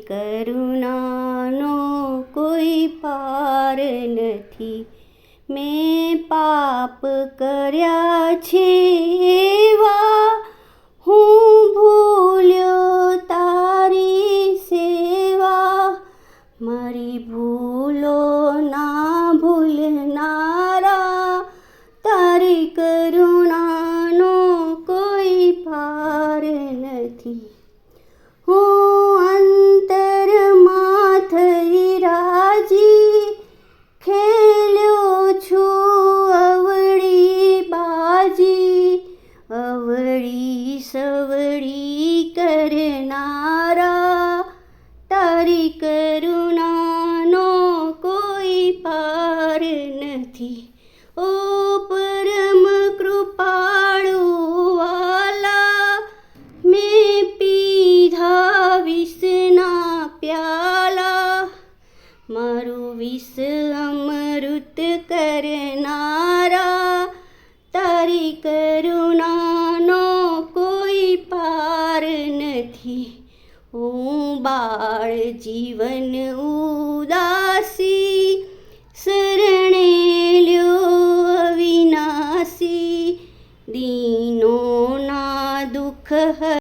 કરુણાનો કોઈ પાર નથી. મેં પાપ કર્યા છે એવા, હું ભૂલ્યો તારી સેવા. મારી ભૂલો ના ભૂલનારા, તારી કરુણાનો કોઈ પાર નથી. હું અંતરમાં થઈ રાજી, ખેલ્યો છું અવળી બાજી. અવળી સવળી કરનારા, તારી કરુણાનો કોઈ પાર નથી. ઓ પરમ કૃપાળુ વાલા, મેં પીધા વિષના પ્યાલા. મારું વિષ અમૃત કરનારા, તારી કરુણાનો કોઈ પાર નથી. હું બાળ જીવન